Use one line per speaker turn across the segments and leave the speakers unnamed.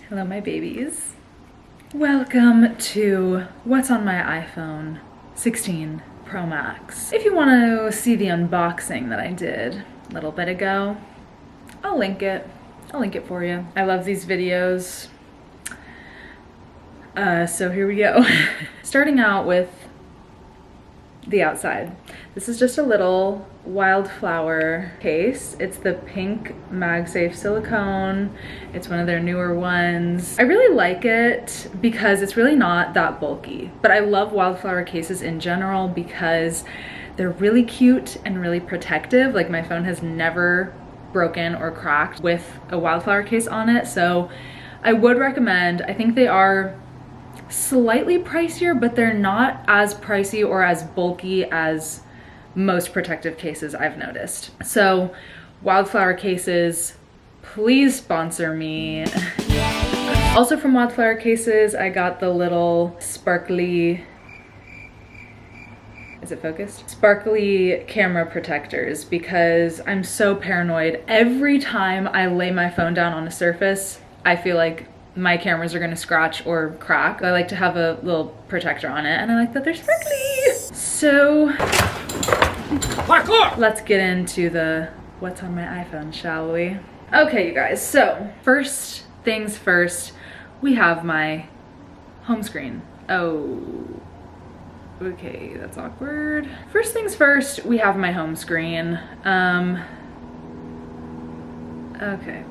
Hello, my babies. Welcome to what's on my iPhone 16 Pro Max. If you want to see the unboxing that I did a little bit ago, I'll link it. I'll link it for you. I love these videos. So here we go. Starting out with the outside. This is just a little wildflower case. It's the pink MagSafe silicone. It's one of their newer ones. I really like it because it's really not that bulky, but I love wildflower cases in general because they're really cute and really protective. Like, my phone has never broken or cracked with a wildflower case on it, so I would recommend. I think they are slightly pricier, but they're not as pricey or as bulky as most protective cases I've noticed. So wildflower cases, please sponsor me. Also from wildflower cases, I got the little sparkly, is it focused? Sparkly camera protectors because I'm so paranoid. Every time I lay my phone down on a surface, I feel like my cameras are gonna scratch or crack. I like to have a little protector on it, and I like that they're sparkly. So let's get into the what's on my iPhone, shall we? Okay, you guys, so first things first, we have my home screen. Oh, okay, that's awkward. First things first, we have my home screen. Okay.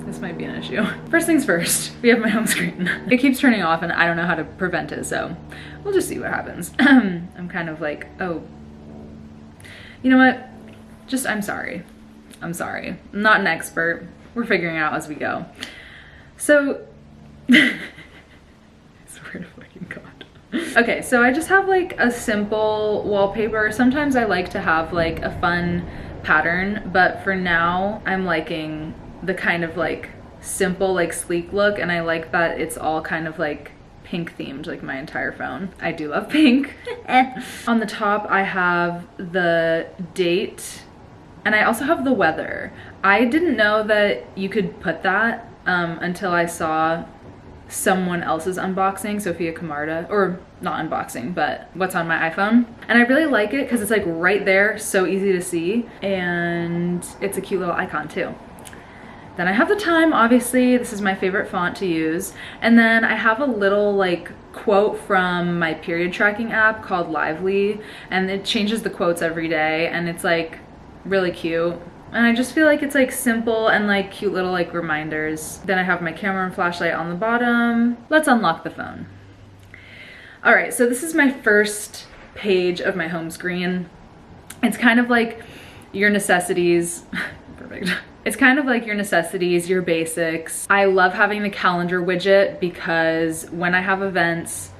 This might be an issue. First things first, we have my home screen. It keeps turning off and I don't know how to prevent it, so we'll just see what happens. I'm kind of like, oh, you know what? Just, I'm sorry. I'm sorry. I'm not an expert. We're figuring it out as we go. So, I swear to fucking God. Okay, so I just have like a simple wallpaper. Sometimes I like to have like a fun pattern, but for now I'm liking the kind of like simple, like sleek look, and I like that it's all kind of like pink themed, like my entire phone. I do love pink. On the top I have the date, and I also have the weather. I didn't know that you could put that until I saw someone else's unboxing, Sophia Camarda, or not unboxing, but what's on my iPhone. And I really like it because it's like right there, so easy to see, and it's a cute little icon too. Then I have the time, obviously, this is my favorite font to use. And then I have a little like quote from my period tracking app called Lively, and it changes the quotes every day, and it's like really cute. And I just feel like it's like simple and like cute little like reminders. Then I have my camera and flashlight on the bottom. Let's unlock the phone. All right, so this is my first page of my home screen. It's kind of like your necessities. Perfect. It's kind of like your necessities, your basics. I love having the calendar widget because when I have events,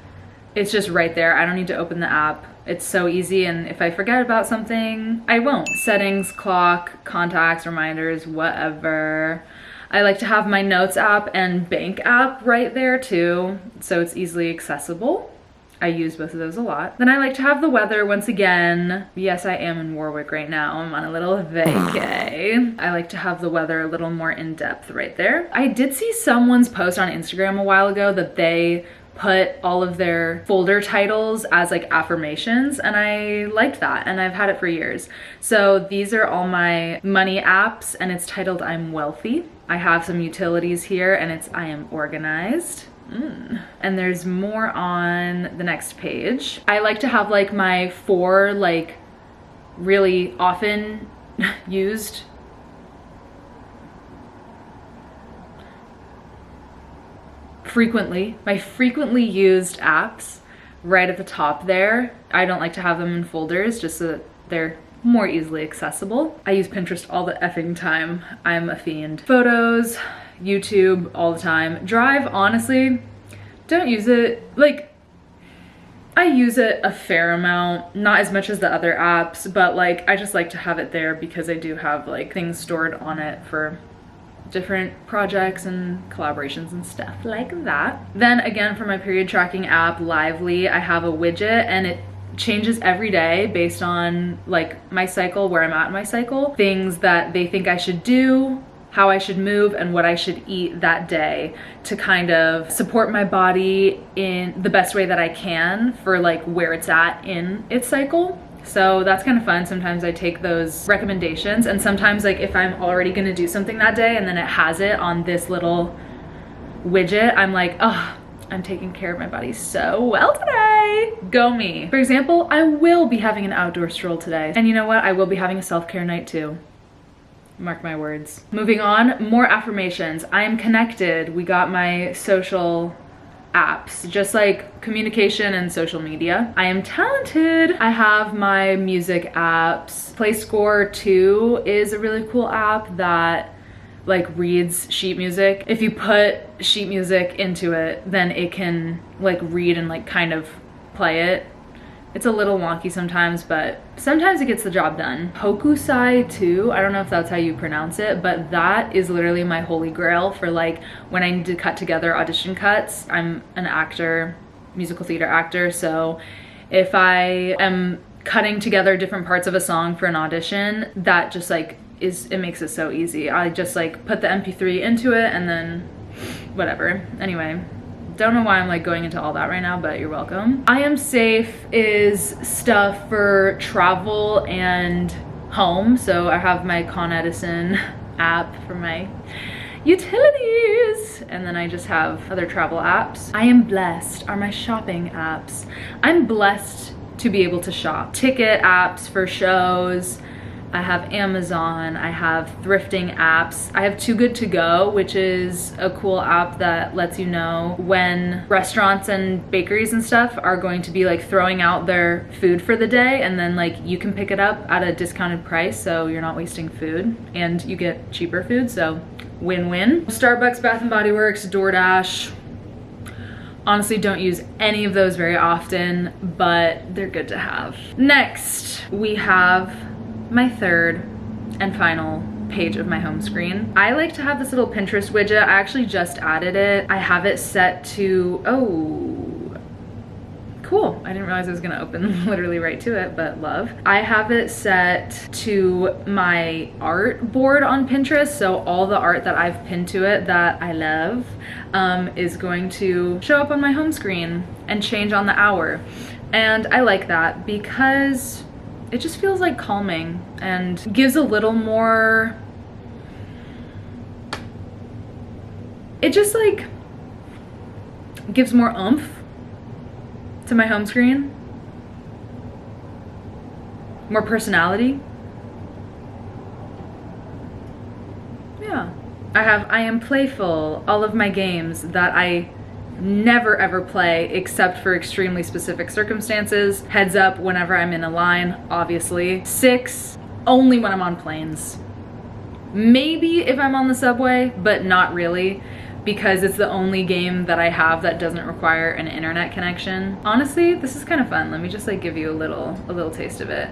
it's just right there. I don't need to open the app. It's so easy, and if I forget about something, I won't. Settings, clock, contacts, reminders, whatever. I like to have my notes app and bank app right there too, so it's easily accessible. I use both of those a lot. Then I like to have the weather once again. Yes, I am in Warwick right now. I'm on a little vacay. I like to have the weather a little more in depth right there. I did see someone's post on Instagram a while ago that they put all of their folder titles as like affirmations, and I liked that, and I've had it for years. So these are all my money apps, and it's titled I'm Wealthy. I have some utilities here, and it's I am organized. And there's more on the next page. I like to have like my 4 like really often used my frequently used apps right at the top there. I don't like to have them in folders just so that they're more easily accessible. I use Pinterest all the effing time. I'm a fiend. Photos, YouTube all the time. Drive, honestly, don't use it. Like, I use it a fair amount, not as much as the other apps, but like I just like to have it there because I do have like things stored on it for different projects and collaborations and stuff like that. Then again, for my period tracking app, Lively, I have a widget, and it changes every day based on like my cycle, where I'm at in my cycle, things that they think I should do, how I should move and what I should eat that day to kind of support my body in the best way that I can for like where it's at in its cycle. So that's kind of fun. Sometimes I take those recommendations, and sometimes like if I'm already gonna do something that day and then it has it on this little widget, I'm like, oh, I'm taking care of my body so well today. Go me. For example, I will be having an outdoor stroll today. And you know what? I will be having a self-care night too. Mark my words. Moving on, more affirmations. I am connected. We got my social apps, just like communication and social media. I am talented. I have my music apps. PlayScore 2 is a really cool app that like reads sheet music. If you put sheet music into it, then it can like read and like kind of play it. It's a little wonky sometimes, but sometimes it gets the job done. Hokusai 2, I don't know if that's how you pronounce it, but that is literally my holy grail for like when I need to cut together audition cuts. I'm an actor, musical theater actor, so if I am cutting together different parts of a song for an audition, that just like it makes it so easy. I just like put the MP3 into it and then whatever. Anyway. Don't know why I'm like going into all that right now, but you're welcome. I Am Safe is stuff for travel and home. So I have my Con Edison app for my utilities. And then I just have other travel apps. I Am Blessed are my shopping apps. I'm blessed to be able to shop. Ticket apps for shows. I have Amazon, I have thrifting apps. I have Too Good To Go, which is a cool app that lets you know when restaurants and bakeries and stuff are going to be like throwing out their food for the day, and then like you can pick it up at a discounted price so you're not wasting food and you get cheaper food, so win-win. Starbucks, Bath and Body Works, DoorDash. Honestly, don't use any of those very often, but they're good to have. Next, we have my third and final page of my home screen. I like to have this little Pinterest widget. I actually just added it. I have it set to, oh, cool. I didn't realize I was gonna open literally right to it, but love. I have it set to my art board on Pinterest, so all the art that I've pinned to it that I love is going to show up on my home screen and change on the hour. And I like that because it just feels like calming and gives a little more, it just like gives more oomph to my home screen, more personality. Yeah. I Am Playful, all of my games that I never ever play except for extremely specific circumstances. Heads up whenever I'm in a line, obviously. 6, only when I'm on planes. Maybe if I'm on the subway, but not really, because it's the only game that I have that doesn't require an internet connection. Honestly, this is kind of fun. Let me just like give you a little taste of it.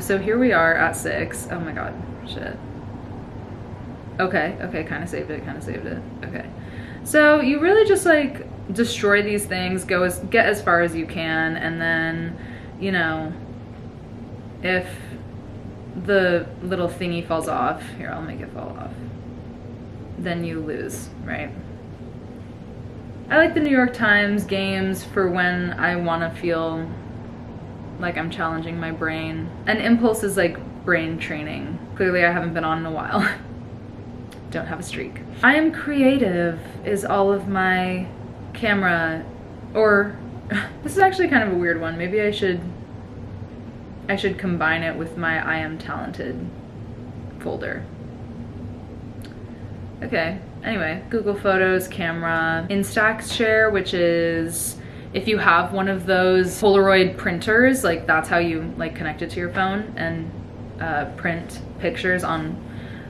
So here we are at 6. Oh my god, shit. Okay, kind of saved it, okay. So you really just like destroy these things, get as far as you can, and then, you know, if the little thingy falls off, here, I'll make it fall off, then you lose, right? I like the New York Times games for when I want to feel like I'm challenging my brain. And Impulse is like brain training. Clearly I haven't been on in a while. Don't have a streak. I Am Creative is all of my camera, or this is actually kind of a weird one. Maybe I should combine it with my I Am Talented folder. Okay, anyway, Google Photos, camera, Instax Share, which is if you have one of those Polaroid printers, like that's how you like connect it to your phone and print pictures on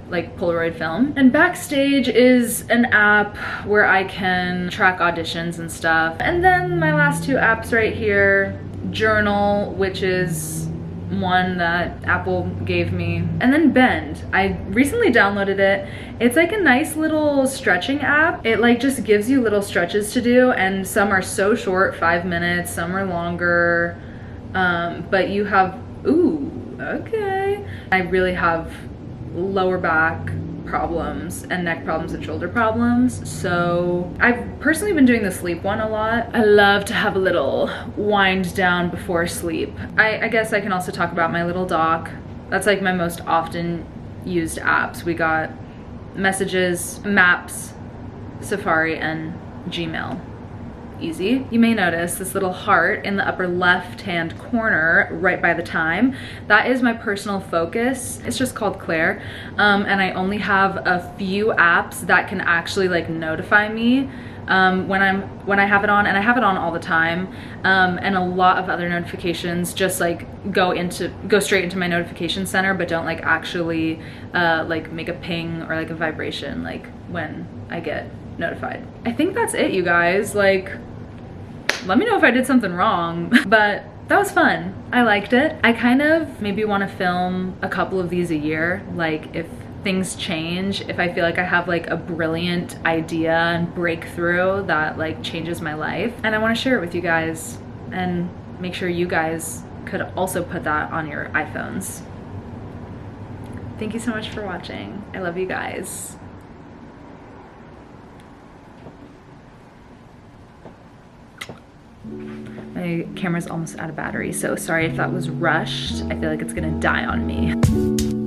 like Polaroid film. And Backstage is an app where I can track auditions and stuff. And then my last 2 apps right here, Journal, which is one that Apple gave me, and then Bend. I recently downloaded it. It's like a nice little stretching app. It like just gives you little stretches to do, and some are so short, 5 minutes, some are longer, but you have, ooh, okay. I really have lower back problems and neck problems and shoulder problems. So I've personally been doing the sleep one a lot. I love to have a little wind down before sleep. I guess I can also talk about my little dock. That's like my most often used apps. We got Messages, Maps, Safari, and Gmail. Easy. You may notice this little heart in the upper left hand corner right by the time. That is my personal focus. It's just called Claire, and I only have a few apps that can actually like notify me when I have it on, and I have it on all the time, and a lot of other notifications just like go straight into my notification center, but don't like actually like make a ping or like a vibration like when I get notified. I think that's it, you guys. Like, let me know if I did something wrong, but that was fun. I liked it. I kind of maybe want to film a couple of these a year, like if things change, if I feel like I have like a brilliant idea and breakthrough that like changes my life, and I want to share it with you guys and make sure you guys could also put that on your iPhones. Thank you so much for watching. I love you guys. My camera's almost out of battery, so sorry if that was rushed. I feel like it's gonna die on me.